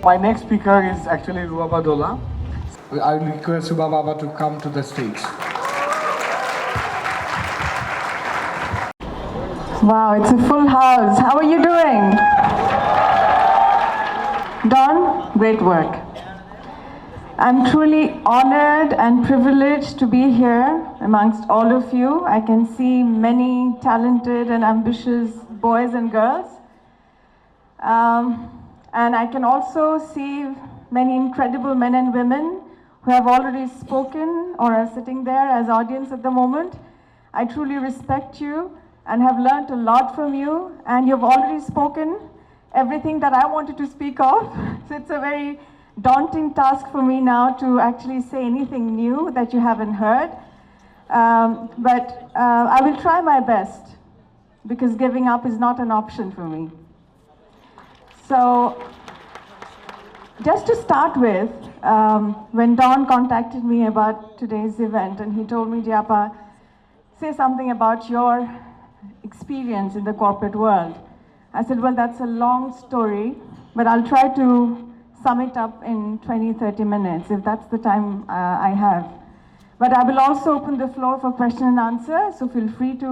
My next speaker is actually Rubaba Dowla. I request Rubaba to come to the stage. Wow, it's a full house. How are you doing? Don, great work. I'm truly honored and privileged to be here amongst all of you. I can see many talented and ambitious boys and girls. And I can also see many incredible men and women who have already spoken or are sitting there as audience at the moment. I truly respect you and have learned a lot from you, and you've already spoken everything that I wanted to speak of. So it's a very daunting task for me now to actually say anything new that you haven't heard. But I will try my best, because giving up is not an option for me. So just to start with, when Don contacted me about today's event and he told me, Diapa, say something about your experience in the corporate world. I said, well, that's a long story, but I'll try to sum it up in 20-30 minutes, if that's the time I have. But I will also open the floor for question and answer, so feel free to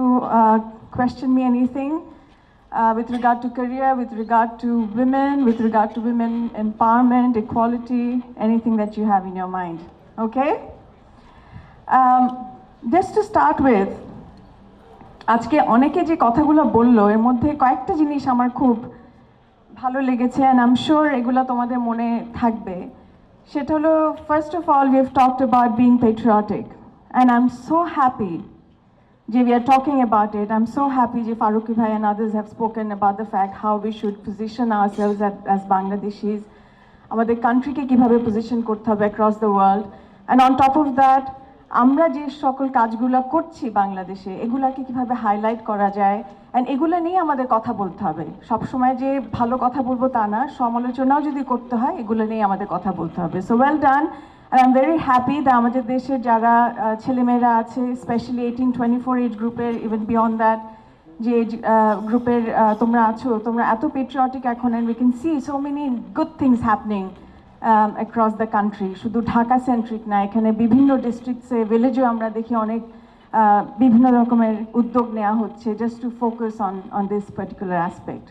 question me anything with regard to career, with regard to women empowerment, equality, anything that you have in your mind. Okay? Just to start with, আজকে অনেকে যে কথাগুলো বললো এর মধ্যে কয়েকটা জিনিস আমার খুব ভালো লেগেছে, and I'm sure এগুলো তোমাদের মনে থাকবে। সেটা হলো, first of all, we have talked about being patriotic, and I'm so happy যে we are talking about it. I'm so happy যে Faruqi bhai and others have spoken about the fact how we should position ourselves as Bangladeshis, আমাদের কান্ট্রিকে কিভাবে position করতে হবে across the world, and on top of that আমরা যে সকল কাজগুলো করছি বাংলাদেশে এগুলাকে কিভাবে হাইলাইট করা যায়, এন্ড এগুলো নিয়ে আমাদের কথা বলতে হবে। সব সময় যে ভালো কথা বলবো তা না, সমালোচনাও যদি করতে হয় এগুলো নিয়ে আমাদের কথা বলতে হবে। So well done, and I'm very happy that আমাদের দেশের যারা ছেলেমেয়েরা আছে, স্পেশালি 18-24 এজ গ্রুপের, ইভেন বিয়ন্ড দ্যাট, যে গ্রুপের তোমরা আছো, তোমরা এত পেট্রিয়টিক এখন, and we can see so many good things happening across the country. শুধু ঢাকা সেন্ট্রিক না, এখানে বিভিন্ন ডিস্ট্রিক্টসে, ভিলেজেও আমরা দেখি অনেক বিভিন্ন রকমের উদ্যোগ নেওয়া হচ্ছে just to focus on this particular aspect.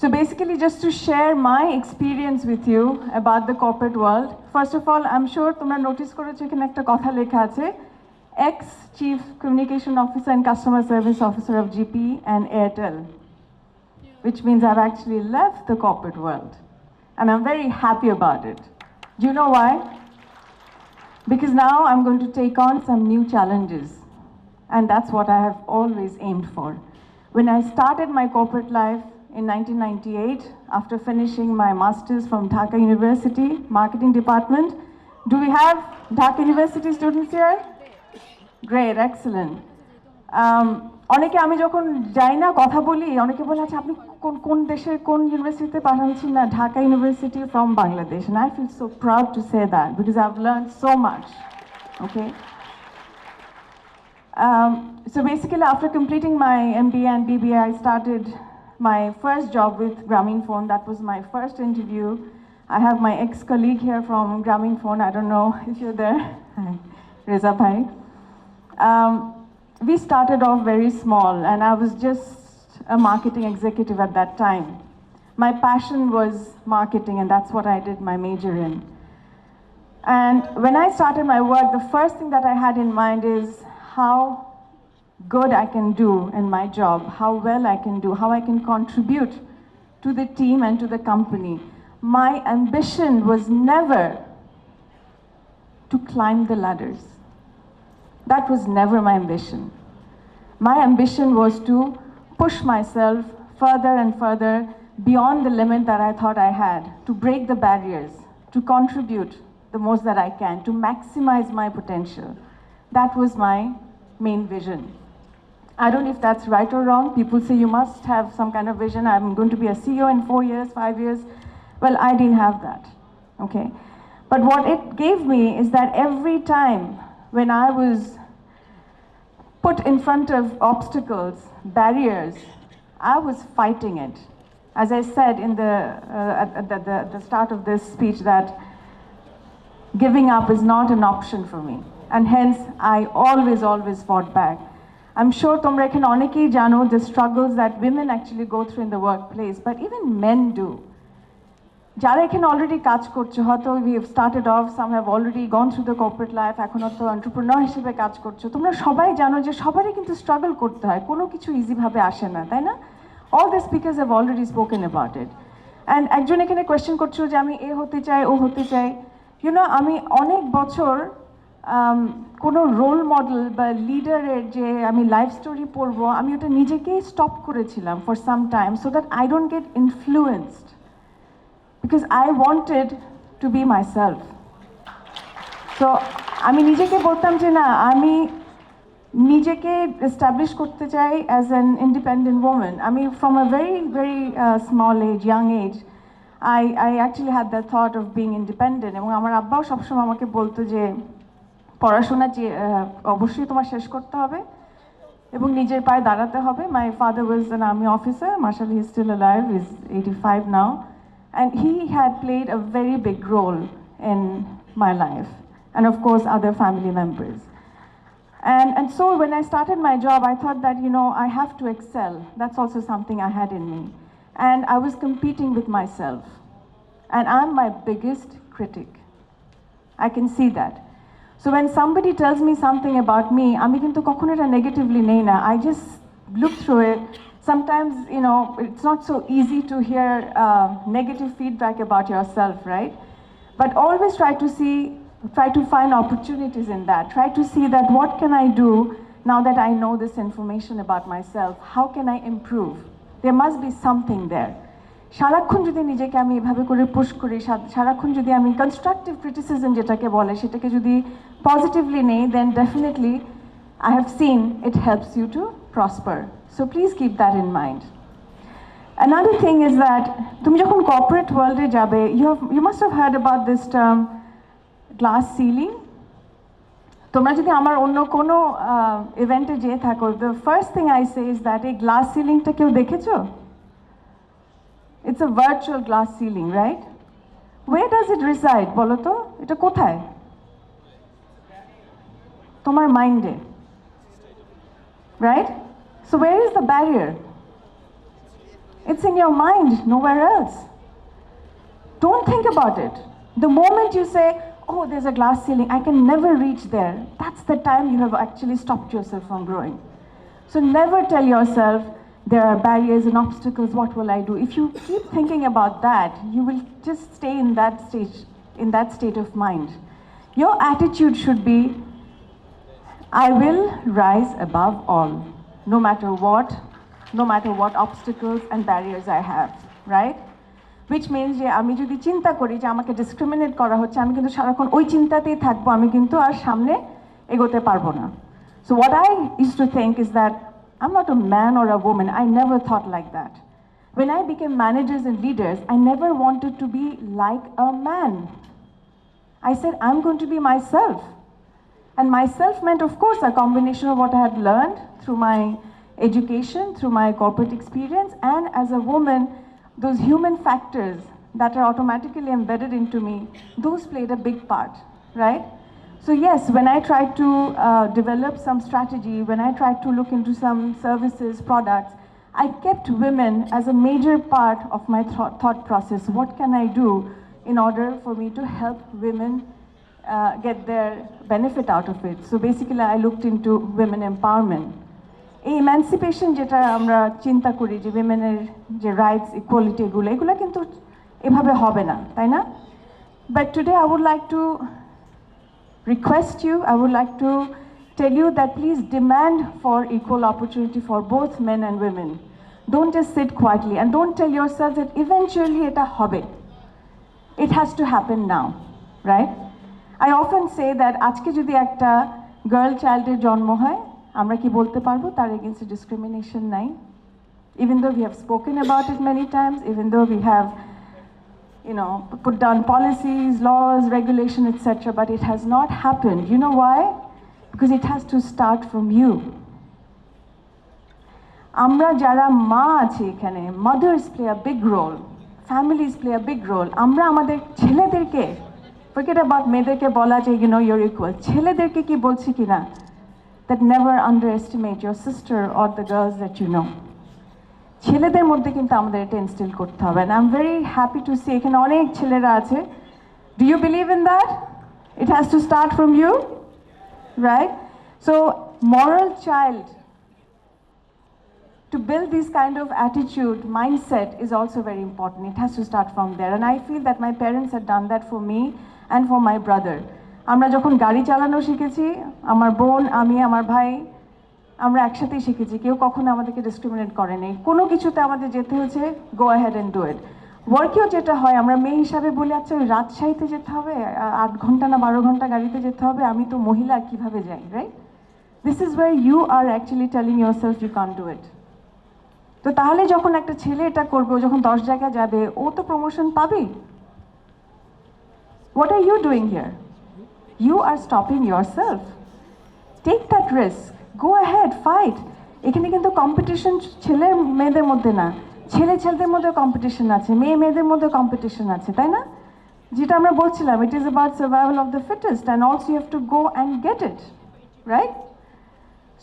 So basically, just to share my experience with you about the corporate world. First of all, I'm sure তোমরা নোটিস করেছো এখানে একটা কথা লেখা আছে, ex-Chief Communication Officer and Customer Service Officer of GP and Airtel, which means I've actually left the corporate world. And I'm very happy about it. Do you know why? Because now I'm going to take on some new challenges. And that's what I have always aimed for. When I started my corporate life in 1998, after finishing my master's from Dhaka University, Marketing Department. Do we have Dhaka University students here? Great, excellent. অনেকে আমি যখন যাই না কথা বলি, অনেকে বলে আচ্ছা আপনি কোন দেশের কোন ইউনিভার্সিটিতে পাঠাচ্ছেন? না, Dhaka university from Bangladesh, and I feel so proud to say that because I've learned so much. Okay. So basically, after completing my MBA and BBA, I started my first job with Grameenphone. That was my first interview. I have my ex-colleague here from Grameenphone. I don't know if you're there. Reza bhai. We started off very small, and I was just a marketing executive at that time. My passion was marketing, and that's what I did my major in. And when I started my work, the first thing that I had in mind is how good I can do in my job, how well I can do, how I can contribute to the team and to the company. My ambition was never to climb the ladders. That was never my ambition. My ambition was to push myself further and further beyond the limit that I thought I had, to break the barriers, to contribute the most that I can, to maximize my potential. That was my main vision. I don't know if that's right or wrong. People say you must have some kind of vision. I'm going to be a CEO in 4 years, 5 years. Well, I didn't have that, okay? But what it gave me is that every time when I was put in front of obstacles, barriers, I was fighting it. As I said in at the start of this speech, that giving up is not an option for me, and hence I always fought back. I'm sure তোমরা এখানে অনেকেই জানো the struggles that women actually go through in the workplace, but even men do. যারা এখানে already কাজ করছে, হয়তো we have started off, some have already gone through the corporate life, এখন হয়তো entrepreneur হিসেবে কাজ করছো, তোমরা সবাই জানো যে সবারই কিন্তু স্ট্রাগল করতে হয়, কোনো কিছু ইজি ভাবে আসে না, তাই না? All the speakers have already spoken about it. And একজন এখানে কোয়েশ্চেন করছো যে আমি এ হতে চাই, ও হতে চাই। ইউ নো, আমি অনেক বছর কোনো রোল মডেল বা লিডারের যে আমি লাইফ স্টোরি পড়বো, আমি ওটা নিজেকেই স্টপ করেছিলাম for some time, so that I don't get influenced, because I wanted to B my self. So আমি নিজেকে বলতাম যে না, আমি নিজেকে এস্টাবলিশ করতে চাই অ্যাজ অ্যান ইন্ডিপেন্ডেন্ট ওমেন। আমি from a very small age, young age, I actually had that thought of being independent, এবং আমার আব্বাও সবসময় আমাকে বলতো যে পড়াশোনা অবশ্যই তোমার শেষ করতে হবে এবং নিজের পায়ে দাঁড়াতে হবে। My father was an army officer, mashallah he's still alive, he's 85 now, and he had played a very big role in my life, and of course other family members. And so when I started my job, I thought that, you know, I have to excel. That's also something I had in me. And I was competing with myself. And I'm my biggest critic. I can see that. So when somebody tells me something about me, আমি কিন্তু কখনো এটা negatively নেই না. I just look through it. Sometimes, you know, it's not so easy to hear negative feedback about yourself, right? But always try to find opportunities in that. Try to see that what can I do now that I know this information about myself? How can I improve? There must be something there. সারাক্ষণ যদি নিজেকে আমি এভাবে করে push করি, সারাক্ষণ যদি আমি কনস্ট্রাকটিভ ক্রিটিসিজম যেটাকে বলে সেটাকে যদি পজিটিভলি নেই, then definitely I have seen it helps you to prosper. So please keep that in mind. Another thing is that তুমি যখন কর্পোরেট ওয়ার্ল্ডে যাবে, you must have heard about this term glass ceiling. তোমরা যদি আমার অন্য কোনো ইভেন্টে যেয়ে থাকো, the first thing I say is that এই গ্লাস সিলিংটা কেউ দেখেছো? It's a virtual glass ceiling, right? Where does it reside? বলো তো, এটা কোথায়? তোমার মাইন্ডে, right? So where is the barrier? It's in your mind, nowhere else. Don't think about it. The moment you say, oh, there's a glass ceiling, I can never reach there, that's the time you have actually stopped yourself from growing. So never tell yourself, there are barriers and obstacles, what will I do? If you keep thinking about that, you will just stay in that state of mind. Your attitude should be, I will rise above all, no matter what obstacles and barriers I have, right? Which means যে আমি যদি চিন্তা করি যে আমাকে discriminate করা হচ্ছে, আমি কিন্তু সারাক্ষণ ওই চিন্তাতেই থাকবো, আমি কিন্তু আর সামনে এগোতে পারবো না। So what I used to think is that I'm not a man or a woman. I never thought like that. When I became managers and leaders, I never wanted to be like a man. I said, I'm going to be myself. And myself meant, of course, a combination of what I had learned through my education, through my corporate experience, and as a woman, those human factors that are automatically embedded into me, those played a big part, right? So yes, when I tried to develop some strategy, when I tried to look into some services, products, I kept women as a major part of my thought process. What can I do in order for me to help women get their benefit out of it? So basically I looked into women empowerment. এই emancipation যেটা আমরা চিন্তা করি যে women's যে rights, equality এগুলো কিন্তু এভাবে হবে না, তাই না? But today I would like to request you, I would like to tell you that please demand for equal opportunity for both men and women. Don't just sit quietly and don't tell yourself that eventually এটা হবে. It has to happen now, right? I often say that আজকে যদি একটা girl চাইল্ডের জন্ম হয়, আমরা কি বলতে পারবো তার against discrimination নাই? Even though we have spoken about it many times, even though we have put down policies, laws, regulation, etc., but it has not happened. You know why? Because it has to start from you. আমরা যারা মা আছি এখানে, mothers play a big role, families play a big role. আমরা আমাদের ছেলেদেরকে, forget about মেয়েদেরকে বলা যে ইউর ইকুয়াল, ছেলেদেরকে কি বলছি কিনা, that never underestimate your sister or the girls that you know. ছেলেদের মধ্যে কিন্তু আমাদের এটা ইনস্টিল করতে হবে। And I am very happy to see এখানে অনেক ছেলেরা আছে। Do you believe in that? It has to start from you, right? So moral child, to build this kind of attitude, mindset is also very important. It has to start from there. And I feel that my parents had done that for me and for my brother. আমরা যখন গাড়ি চালানো শিখেছি, আমার বোন, আমি, আমার ভাই, আমরা একসাথেই শিখেছি। কেউ কখনো আমাদেরকে ডিসক্রিমিনেট করেনি। কোনো কিছুতে আমাদের যেতে হয়েছে, go ahead and do it. ওয়ার্কেও যেটা হয়, আমরা মেয়ে হিসাবে বলি আচ্ছা ওই রাজশাহীতে যেতে হবে, 8 ঘন্টা না 12 ঘন্টা গাড়িতে যেতে হবে, আমি তো মহিলা, কীভাবে যাই, right? This is where you are actually telling your self you can't do it. তো তাহলে যখন একটা ছেলে এটা করবে, ও যখন 10 জায়গায় যাবে, ও তো প্রমোশন পাবেই। What are you doing here? You are stopping your self. Take that risk, go ahead, fight. এখানে কিন্তু কম্পিটিশন ছেলে মেয়েদের মধ্যে না, ছেলেদের মধ্যে কম্পিটিশন আছে, মেয়েদের মধ্যে কম্পিটিশন আছে, তাই না? যেটা আমরা বলছিলাম, it is about survival of the fittest and also you have to go and get it, right?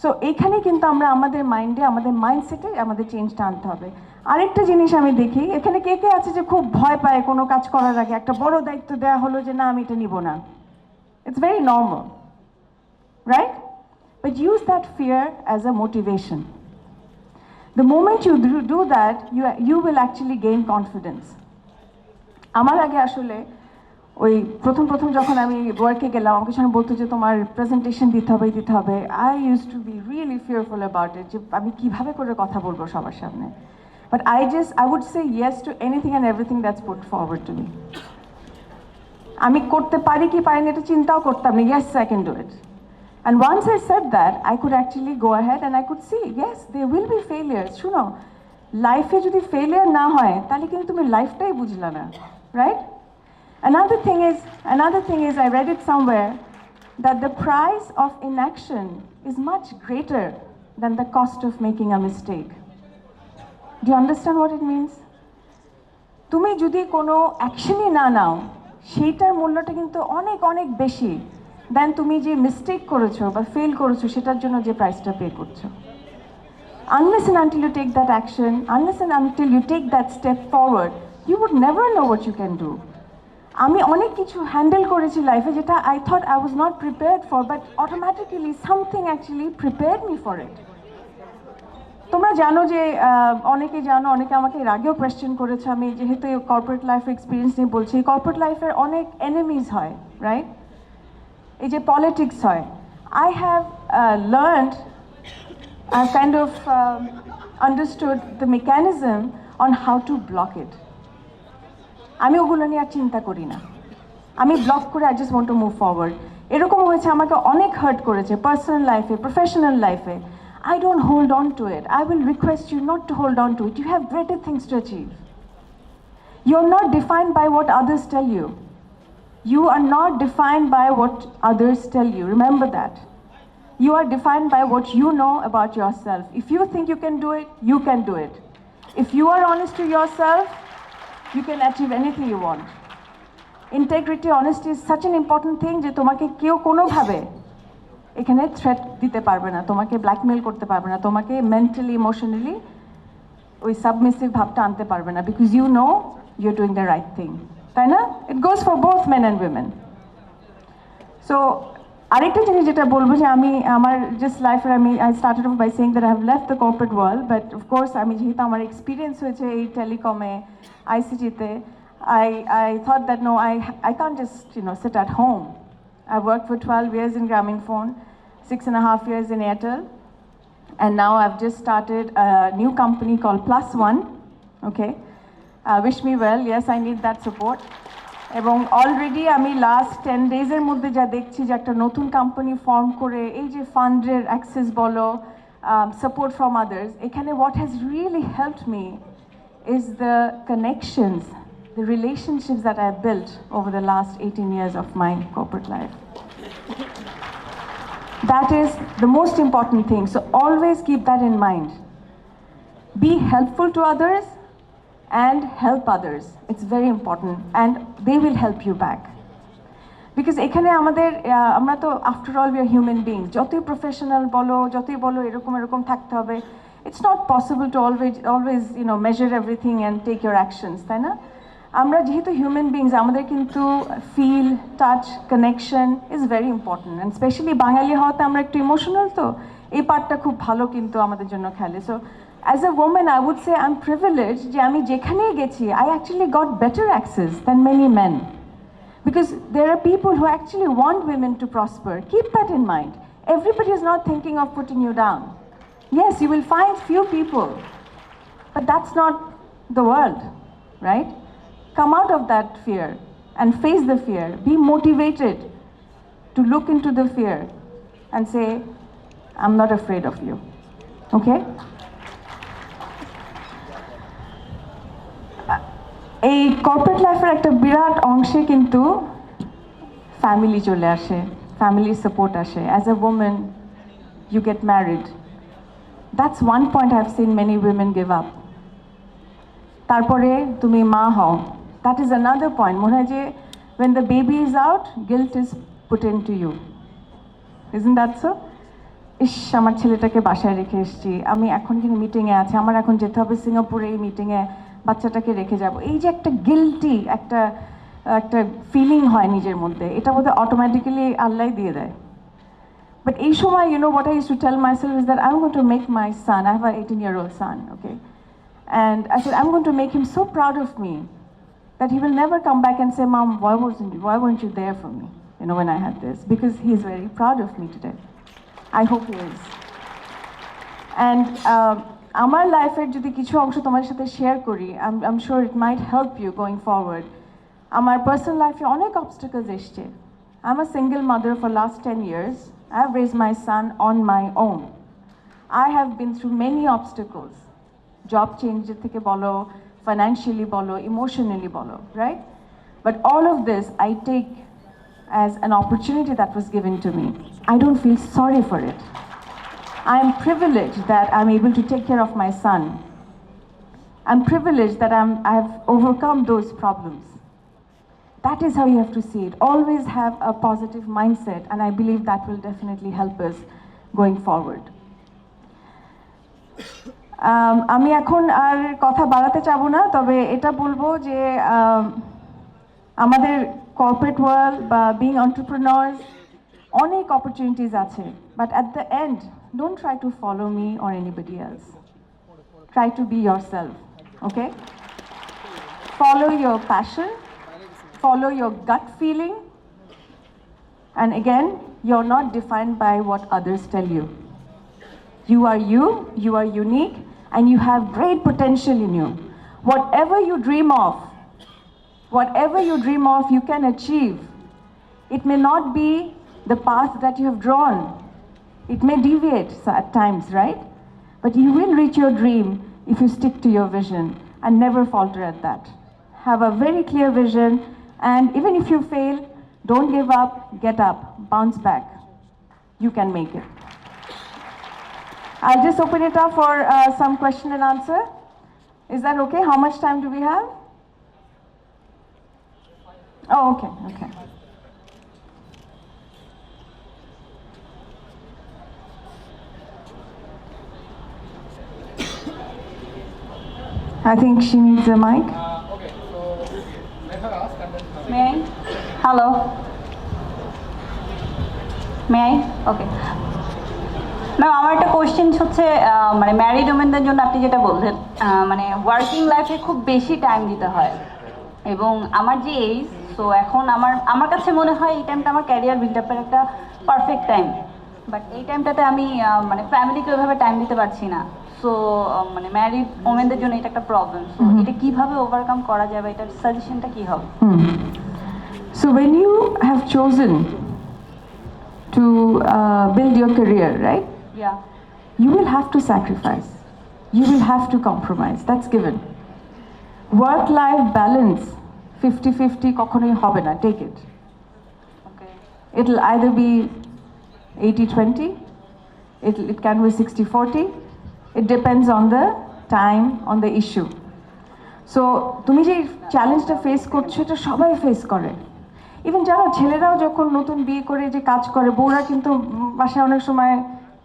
So এখানে কিন্তু আমরা আমাদের মাইন্ডে, আমাদের মাইন্ডসেটে আমাদের চেঞ্জটা আনতে হবে। আরেকটা জিনিস আমি দেখি, এখানে কে কে আছে যে খুব ভয় পায় কোনো কাজ করার আগে, একটা বড় দায়িত্ব দেওয়া হলো যে না আমি এটা নিব না। It's very normal, right? But use that fear as a motivation. The moment you do that, you will actually gain confidence. আমার আগে আসলে ওই প্রথম যখন আমি ওয়ার্কে গেলাম, আমাকে সবাই বলতো যে তোমার প্রেজেন্টেশন দিতে হবে। I use to be really fearful about it, যে আমি কীভাবে করে কথা বলবো সবার সামনে। But I would say yes to anything and everything that's put forward to me. আমি করতে পারি কি পারি না এটা চিন্তাও করতাম না, yes I can do it. And once I said that, I could actually go ahead and I could see, yes, there will be failures. শুনো, লাইফে যদি ফেলিয়ার না হয় তাহলে কিন্তু তুমি লাইফটাই বুঝলা না, right? Another thing is I read it somewhere that the price of inaction is much greater than the cost of making a mistake. Do you understand what it means? তুমি যদি কোনো অ্যাকশনই না নাও, সেইটার মূল্যটা কিন্তু অনেক অনেক বেশি দেন তুমি যে মিস্টেক করেছো বা ফেল করেছো সেটার জন্য যে প্রাইসটা পে করছো। Unless and until you take that action, unless and until you take that step forward, you would never know what you can do. আমি অনেক কিছু হ্যান্ডেল করেছি লাইফে যেটা I thought I was not prepared for, but automatically something actually prepared me for it. তোমরা জানো যে অনেকে আমাকে এর আগেও কোয়েশ্চেন করেছে, আমি যেহেতু কর্পোরেট লাইফের এক্সপিরিয়েন্স নিয়ে বলছি, কর্পোরেট লাইফের অনেক এনিমিজ হয়, রাইট? এই যে পলিটিক্স হয়, I have learned, I've kind of understood the mechanism on how to block it. আমি ওগুলো নিয়ে আর চিন্তা করি না, আমি ব্লক করে I just want to move forward. এরকম হয়েছে, আমাকে অনেক হার্ট করেছে পার্সোনাল লাইফে, প্রফেশনাল লাইফে। I don't hold on to it. I will request you not to hold on to it. You have greater things to achieve. You're not defined by what others tell you. You are not defined by what others tell you. Remember that. You are defined by what you know about yourself. If you think you can do it, you can do it. If you are honest to yourself, you can achieve anything you want. Integrity, honesty is such an important thing যে তোমাকে কেউ কোনোভাবে এখানে threat দিতে পারবে না, তোমাকে blackmail করতে পারবে না, তোমাকে মেন্টালি ইমোশনালি ওই সাবমিসিভ ভাবটা আনতে পারবে না, because you know you are doing the right thing, তাই না? It goes for both men and women. So আরেকটা জিনিস যেটা বলবো যে আমি আমার জাস্ট লাইফে I started off by saying that I have left the corporate world, but of course আমি যেহেতু আমার এক্সপিরিয়েন্স হয়েছে এই টেলিকমে, আইসিটিতে, I thought that no, I can't just sit at home. I worked for 12 years in Grameenphone, 6.5 years in Airtel, and now I've just started a new company called Plus One. Okay, wish me well. Yes, I need that support. এবং already আমি last 10 ডেজের মধ্যে যা দেখছি যে একটা নতুন company form করে এই যে ফান্ডের অ্যাক্সেস বলো, সাপোর্ট ফ্রম আদার্স, এখানে what has really helped me is the connections, the relationships that I have built over the last 18 years of my corporate life. That is the most important thing. So always keep that in mind. be helpful to others and help others. It's very important, and they will help you back. Because এখানে আমাদের আমরা তো after all we are human beings, যতই professional বলো যতই বলো এরকম এরকম থাকতে হবে, it's not possible to always measure everything and take your actions, তাই না? আমরা যেহেতু হিউম্যান বিংস, আমাদের কিন্তু feel, touch, connection is very important, and specially Bangali হওয়াতে আমরা একটু ইমোশনাল, তো এই পার্টটা খুব ভালো কিন্তু আমাদের জন্য খেলে। So as a women I would say I am privilege যে আমি যেখানেই গেছি I actually got better access than many men, because there are people who actually want women to prosper. Keep that in mind. Everybody is not thinking of putting you down. Yes, you will find few people, but that's not the world, right? Come out of that fear and face the fear. Be motivated to look into the fear and say, I'm not afraid of you. Okay? এই corporate লাইফের একটা বিরাট অংশে কিন্তু family চলে আসে, ফ্যামিলির support আসে। As a women you get married, that's one point I have seen many women give up. তারপরে তুমি মা হও, দ্যাট ইজ অ্যানাদার পয়েন্ট। মনে হয় যে when the baby is out, guilt is put into you, isn't that so? ইস, আমার ছেলেটাকে বাসায় রেখে এসেছি, আমি এখন কিন্তু মিটিংয়ে আছে, আমার এখন যেতে হবে সিঙ্গাপুরে, এই মিটিংয়ে বাচ্চাটাকে রেখে যাব। এই যে একটা গিল্টি একটা একটা ফিলিং হয় নিজের মধ্যে, এটা বোধহয় অটোমেটিক্যালি আল্লাহ দিয়ে দেয়। বাট এই সময় what I used to tell myself is that I'm going to make my son, I have an 18-year-old son, okay? And I said, I'm going to make him so proud of me that he will never come back and say, Mom, why weren't you there for me, when I had this? Because he's very proud of me today. I hope he is. And আমার লাইফের যদি কিছু অংশ তোমার সাথে share করি, I am sure it might help you going forward. আমার personal লাইফে অনেক অবস্টাকলস এসছে। I am a single mother for last 10 years. I have raised my son on my own. I have been through many obstacles. Job change থেকে বলো, financially বলো, emotionally বলো, right? But all of this I take as an opportunity that was given to me. I don't feel sorry for it. I am privileged that I'm able to take care of my son. I'm privileged that I've overcome those problems. That is how you have to see it. Always have a positive mindset, and I believe that will definitely help us going forward. আমি এখন আর কথা বাড়াতে চাবো না, তবে এটা বলবো যে আমাদের কর্পোরেট ওয়ার্ল্ড বা বিং এন্টারপ্রেনার্স অনেক অপরচুনিটিস আছে, but at the end don't try to follow me or anybody else. Try to be yourself, okay? Follow your passion, follow your gut feeling, and again, you're not defined by what others tell you. You are unique, and you have great potential in you. Whatever you dream of, you can achieve. It may not be the path that you have drawn. It may deviate at times, right? But you will reach your dream if you stick to your vision and never falter at that. Have a very clear vision, and even if you fail, don't give up, get up, bounce back. You can make it. I'll just open it up for some question and answer. Is that okay? How much time do we have? Oh, okay. I think she needs a mic. Okay, so let her ask and then... May I? Hello. May I? Okay. Ma'am, আমার একটা question হচ্ছে, মানে married ওমেনদের জন্য আপনি যেটা বললেন, মানে working লাইফে খুব বেশি টাইম দিতে হয়, এবং আমার যে এইজ, সো এখন আমার কাছে মনে হয় এই টাইমটা আমার ক্যারিয়ার বিল্ড আপের একটা পারফেক্ট টাইম, বাট এই টাইমটাতে আমি মানে ফ্যামিলিকে ওইভাবে টাইম দিতে পারছি না। সো মানে ম্যারিড ওমেনদের জন্য এটা একটা প্রবলেম। সো এটা কিভাবে ওভারকাম করা যাবে, এটার সাজেশনটা কি হবে? So when you have chosen to build your career, right? Yeah. You will have to sacrifice. You will have to compromise. That's given. Work-life balance 50-50 কখনোই হবে না. Take it. Okay. It'll either be 80-20. It can be 60-40. It depends on the time on the issue. So তুমি যে চ্যালেঞ্জটা face করছো এটা সবাই face করে। ইভেন যারা ছেলেরাও যখন নতুন বিয়ে করে যে কাজ করে, বউরা কিন্তু বাসায় অনেক সময়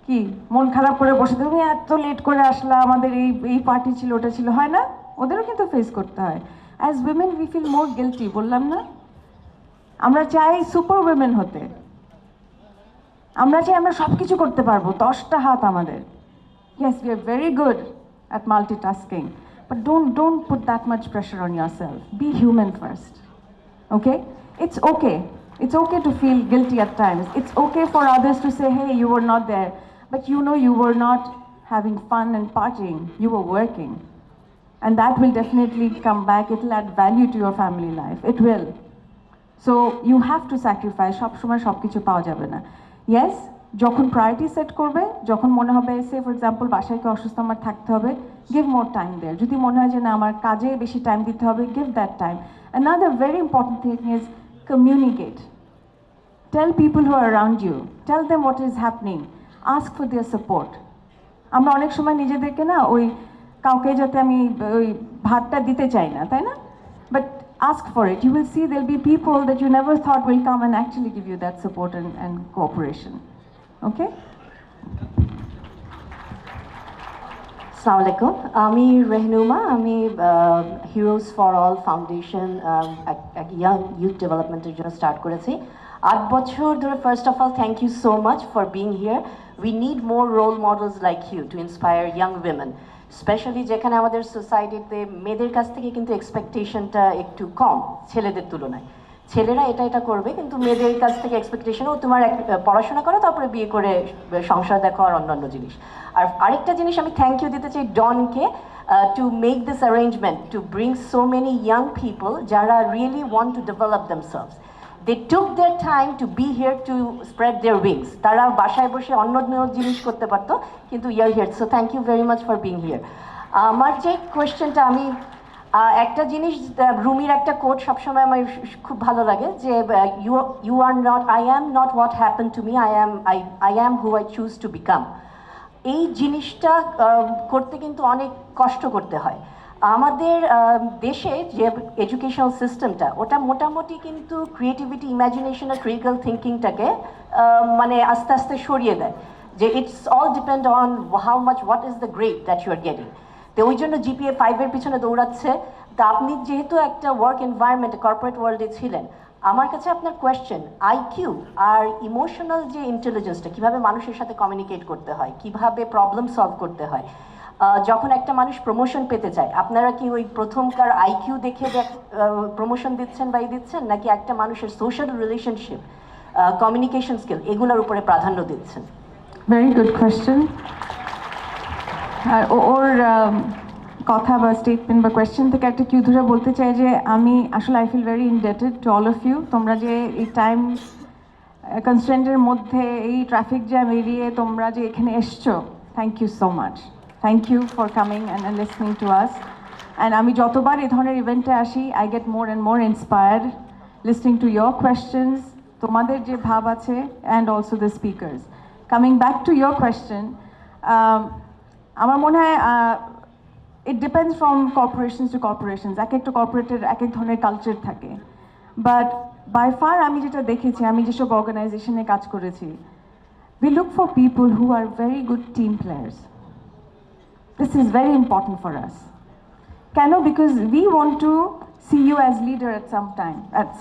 কি মন খারাপ করে বসে, তুমি এত লেট করে আসলা, আমাদের এই পার্টি ছিল, ওটা ছিল, হয় না? ওদেরও কিন্তু ফেস করতে হয়। As women we feel more guilty, বললাম না? আমরা চাই সুপার উইমেন হতে, আমরা চাই আমরা সব কিছু করতে পারবো, 10টা হাত আমাদের। Yes, we are very good at multitasking, but don't put that much pressure on yourself. Be human first. Okay? It's okay to feel guilty at times. It's okay for others to say, hey, you were not there, but you know you were not having fun and partying, you were working, and that will definitely come back. It will add value to your family life, it will. So you have to sacrifice. সব সময় সব কিছু পাওয়া যাবে না। Yes, যখন priority set করবে, যখন মনে হবে সে ফর এক্সাম্পল বাসায় কেউ অসুস্থ আমার থাকতে হবে, গিভ মোর টাইম দেয়ার। যদি মনে হয় যে না আমার কাজে বেশি টাইম দিতে হবে, give that time. Another very important thing is communicate. Tell people who are around you, tell them what is happening, ask for their support. আমরা অনেক সময় নিজেদেরকে না ওই কাউকে যাতে আমি ওই ভাতটা দিতে চাই না, তাই না? But ask for it. You will see there'll be people that you never thought will come and actually give you that support and cooperation. Okay? আসসালামু আলাইকুম, আমি রেহনুমা। আমি হিরোজ ফর অল ফাউন্ডেশন এক ইয়াং ইউথ ডেভেলপমেন্টের জন্য start করেছি 8 বছর ধরে। First of all thank you so much for being here. We need more role models like you to inspire young women, specially যেখানে আমাদের সোসাইটিতে মেয়েদের কাছ থেকে কিন্তু এক্সপেকটেশনটা একটু কম ছেলেদের তুলনায়। ছেলেরা এটা করবে, কিন্তু মেয়েদের কাছ থেকে এক্সপেকটেশন ও তোমার পড়াশোনা করো, তারপরে বিয়ে করে সংসার দেখো আর অন্যান্য জিনিস। আর আরেকটা জিনিস আমি থ্যাংক ইউ দিতে চাই ডনকে, to make this arrangement, to bring so many young people যারা really want to develop themselves. They took their time to be here to spread their wings. তারা বাসায় বসে অন্য জিনিস করতে পারতো, কিন্তু you are here. So thank you very much for being here. আমার যে কোয়েশ্চেনটা, আমি একটা জিনিস, রুমির একটা কোট সবসময় আমার খুব ভালো লাগে, যে you are not, I am not what happen to me, I am who I choose to become. এই জিনিসটা করতে কিন্তু অনেক কষ্ট করতে হয়। আমাদের দেশে যে এডুকেশনাল সিস্টেমটা, ওটা মোটামুটি কিন্তু ক্রিয়েটিভিটি, ইমাজিনেশন আর ক্রিটিক্যাল থিঙ্কিংটাকে মানে আস্তে আস্তে সরিয়ে দেয়, যে it's all depend on how much, what is the grade that you are getting. তো ওই জন্য জিপিএ 5-এর পিছনে দৌড়াচ্ছে। তা আপনি যেহেতু একটা ওয়ার্ক এনভায়রনমেন্টে, কর্পোরেট ওয়ার্ল্ডে ছিলেন, আমার কাছে আপনার কোয়েশ্চেন, আইকিউ আর ইমোশনাল যে ইন্টেলিজেন্সটা, কীভাবে মানুষের সাথে কমিউনিকেট করতে হয়, কিভাবে প্রবলেম সলভ করতে হয়, যখন একটা মানুষ প্রমোশন পেতে চায়, আপনারা কি ওই প্রথমকার আইকিউ দেখে প্রমোশন দিচ্ছেন বা দিচ্ছেন, নাকি একটা মানুষের সোশ্যাল রিলেশনশিপ, কমিউনিকেশন স্কিল, এগুলোর উপরে প্রাধান্য দিচ্ছেন? Very good question. আর ওর কথা বা স্টেটমেন্ট বা কোয়েশ্চেন থেকে একটা কিউ ধরে বলতে চাই যে আমি আসলে I feel very indebted to all of you. তোমরা যে এই টাইম কনস্ট্রেন্টের মধ্যে এই ট্রাফিক জ্যাম এড়িয়ে তোমরা যে এখানে এসছো, thank you so much. Thank you for coming and listening to us. And আমি যতবার এই ধরনের ইভেন্টে আসি, I get more and more inspired listening to your questions, তোমাদের যে ভাব আছে, and also the speakers. Coming back to your question, আমার মনে হয় it depends from corporations to corporations. এক একটা কর্পোরেটের এক এক ধরনের কালচার থাকে, বাট বাই ফার আমি যেটা দেখেছি, আমি যেসব অর্গানাইজেশনে কাজ করেছি, we look for people who are very good team players. This is very important for us. Can because we want to see you as leader at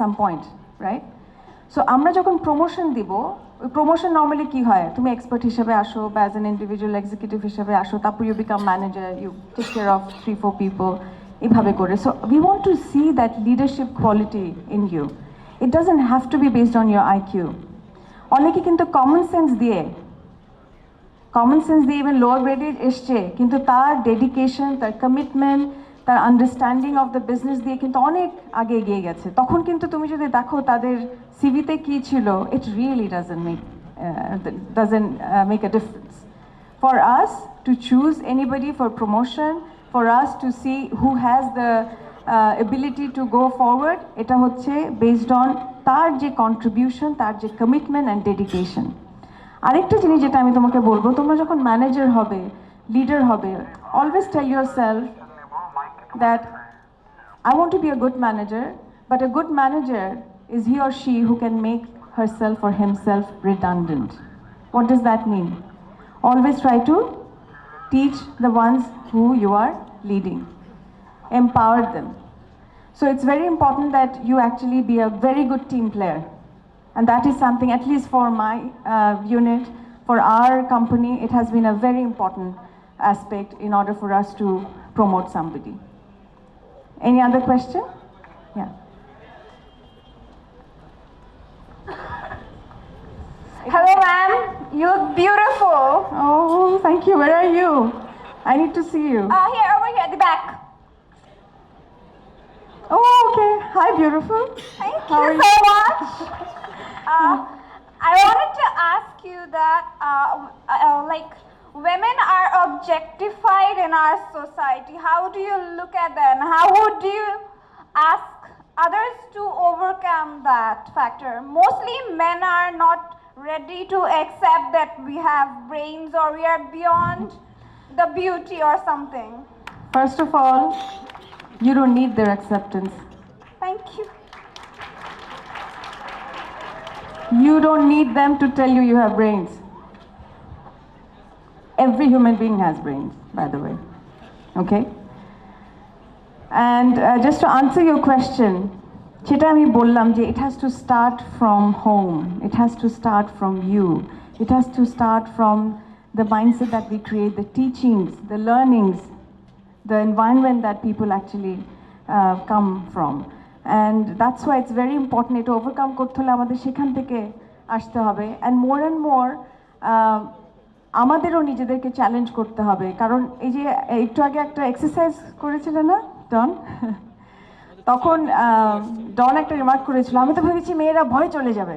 some point, right? So আমরা যখন প্রমোশন দিব, ওই promotion normally কি হয়, তুমি expert হিসেবে আসো বা অ্যাজ অ্যান ইন্ডিভিজুয়াল এক্সিকিউটিভ হিসেবে আসো, তারপর you become manager, you take care of 3-4 people, এভাবে করে। So we want to see that leadership quality in you. It doesn't have to be based on your IQ. অনেকে কিন্তু common sense দিয়ে even lower গ্রেডে এসছে, কিন্তু তার dedication, তার কমিটমেন্ট, তার আন্ডারস্ট্যান্ডিং অফ দ্য বিজনেস দিয়ে কিন্তু অনেক আগে এগিয়ে গেছে। তখন কিন্তু তুমি যদি দেখো তাদের সিভিতে কী ছিল, it really doesn't make a difference. For us to choose anybody for promotion, for us to see who has the ability to go forward, এটা হচ্ছে বেসড অন তার যে কন্ট্রিবিউশন, তার যে কমিটমেন্ট অ্যান্ড ডেডিকেশন। আরেকটা জিনিস যেটা আমি তোমাকে বলবো, তোমরা যখন ম্যানেজার হবে, leader hobe, always tell yourself that I want to be a good manager, but a good manager is he or she who can make herself or himself redundant. What does that mean? Always try to teach the ones who you are leading. Empower them. So it's very important that you actually be a very good team player. And that is something, at least for my unit, for our company, it has been a very important aspect in order for us to promote somebody. Any other question? Yeah. Hello, ma'am. You look beautiful. Oh, thank you. Where are you? I need to see you. Here, over here at the back. Oh, okay. Hi, beautiful. Thank How are you so much. I wanted to ask you that, like, women are objectified in our society. How do you look at them? How would you ask others to overcome that factor? Mostly men are not ready to accept that we have brains or we are beyond the beauty or something. First of all, you don't need their acceptance. Thank you. You don't need them to tell you you have brains. Every human being has brains, by the way. Okay? And just to answer your question, যেটা আমি বললাম যে it has to start from home, it has to start from you, it has to start from the mindset that we create, the teachings, the learnings, the environment that people actually come from. And that's why it's very important to overcome করতে হলে আমাদের সেখান থেকে আসতে হবে, and more আমাদেরও নিজেদেরকে challenge করতে হবে, কারণ এই যে একটু আগে একটা এক্সারসাইজ করেছিল না ডন, তখন ডন একটা রিমার্ক করেছিল, আমি তো ভেবেছি মেয়েরা ভয় চলে যাবে।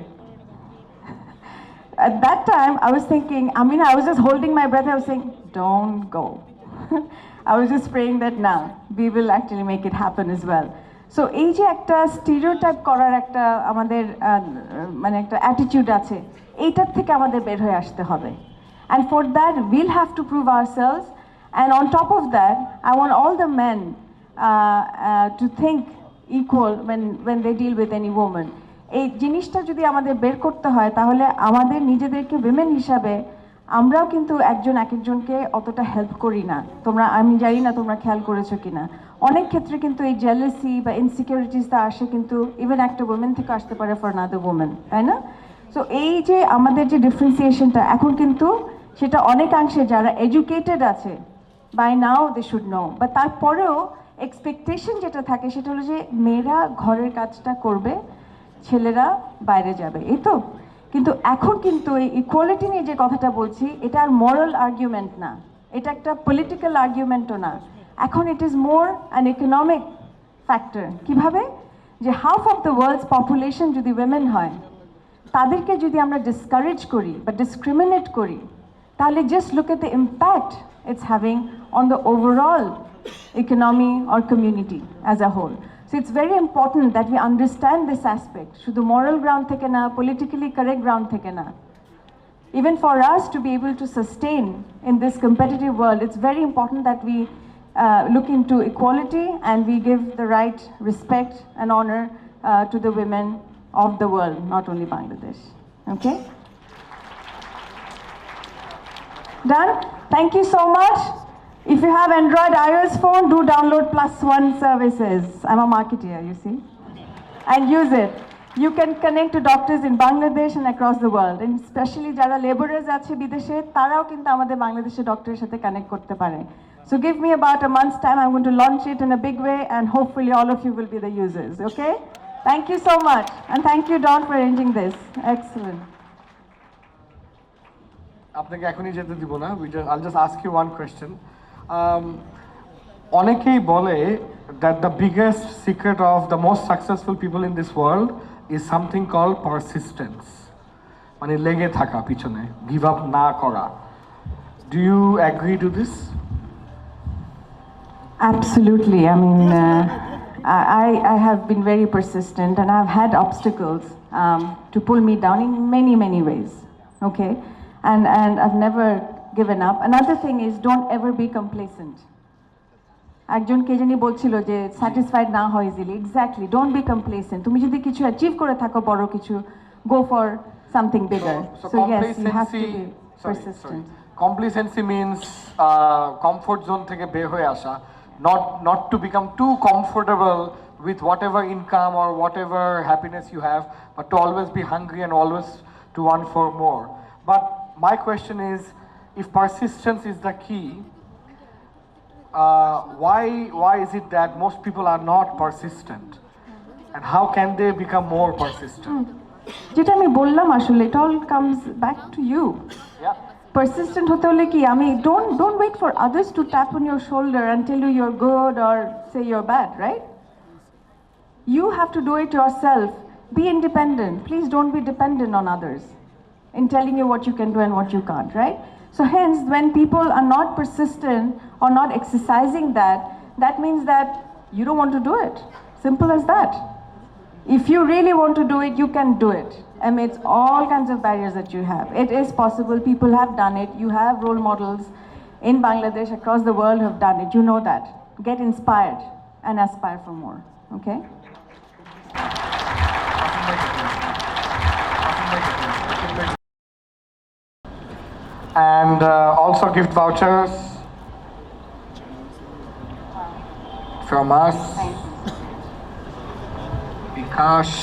At that time I was thinking, I was just holding my breath, I was saying don't go. I was just praying that now we will actually make it happen as well. So এই যে একটা stereotype করার একটা আমাদের মানে একটা attitude আছে, এইটার থেকে আমাদের বের হয়ে আসতে হবে। And for that we'll have to prove ourselves, and on top of that I want all the men to think equal when they deal with any woman. এই জিনিসটা যদি আমাদের বের করতে হয় তাহলে আমাদের নিজেদেরকে উইমেন হিসাবে আমরাও কিন্তু একজন একজনকে অতটা হেল্প করি না। আমি জানি না তোমরা খেয়াল করেছো কিনা, অনেক ক্ষেত্রে কিন্তু এই জেলাসি বা ইনসিকিউরিটিসটা আসে কিন্তু ইভেন একটা ওমেন থেকে আসতে পারে ফর আনাদার ওমেন, তাই না? সো এই যে আমাদের যে ডিফারেন্সিয়েশনটা এখন কিন্তু সেটা অনেকাংশে যারা এডুকেটেড আছে by now they should know, বা তারপরেও এক্সপেকটেশন যেটা থাকে সেটা হলো যে মেয়েরা ঘরের কাজটা করবে, ছেলেরা বাইরে যাবে, এই তো। কিন্তু এখন কিন্তু এই ইকুয়ালিটি নিয়ে যে কথাটা বলছি এটা আর মোরাল আর্গুমেন্ট না, এটা একটা পলিটিক্যাল আর্গুমেন্টও না, এখন it is more an economic factor. কিভাবে? যে half of the world's population যদি উইমেন হয়, তাদেরকে যদি আমরা ডিসকারেজ করি বা ডিসক্রিমিনেট করি, তাহলে just look at the impact it's having on the overall economy or community as a whole. So it's very important that we understand this aspect. Shudhu moral ground theke na, politically correct ground theke na. Even for us to be able to sustain in this competitive world, it's very important that we look into equality and we give the right respect and honor to the women of the world, not only Bangladesh. Okay? Done? Thank you so much. If you have Android iOS phone, do download +1 services. I'm a marketer, you see. And use it. You can connect to doctors in Bangladesh and across the world. And especially jara laborers ache bideshe, tarao kintu amader Bangladesher doctor er sathe connect korte pare. So give me about a month's time. I'm going to launch it in a big way, and hopefully all of you will be the users. Okay? Thank you so much. And thank you, Dawn, for arranging this. Excellent. আপনাকে এখনই যেতে দিব না, I'll just ask you one question. অনেকেই বলে that the biggest secret of the most successful people in this world is something called persistence, মানে লেগে থাকা পিছনে, give up না করা. Do you agree to this? Absolutely. I mean, I have been very persistent, and I've had obstacles to pull me down in many ways. Okay, and I've never given up. Another thing is don't ever be complacent. একজন কে জানি বলছিল যে satisfied না হয় easily, exactly, don't be complacent. তুমি যদি কিছু achieve করে থাকো বড় কিছু, go for something bigger. So yes, you have to be persistent. Complacency means comfort zone থেকে বের হয়ে আসা, not to become too comfortable with whatever income or whatever happiness you have, but to always be hungry and always to want for more. But my question is, if persistence is the key, why is it that most people are not persistent, and how can they become more persistent? যেটা আমি বললাম আসলে, it all comes back to you. Yeah. Persistent হতে হলে কি, আমি don't wait for others to tap on your shoulder and tell you you're good or say you're bad, right? You have to do it yourself. Be independent. Please don't be dependent on others in telling you what you can do and what you can't, right? So hence, when people are not persistent or not exercising that, that means that you don't want to do it. Simple as that. If you really want to do it, you can do it amidst all kinds of barriers that you have. It is possible. People have done it. You have role models in Bangladesh, across the world, have done it. You know that. Get inspired and aspire for more. Okay? And also gift vouchers from us. Bikash.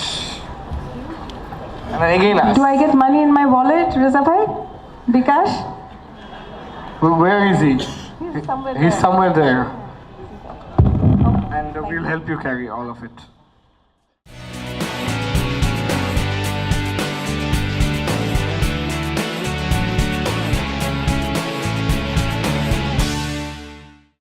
And then again us. Do I get money in my wallet, Riza bhai? Bikash? Where is he? He's somewhere He's there. somewhere there. And we'll help you carry all of it.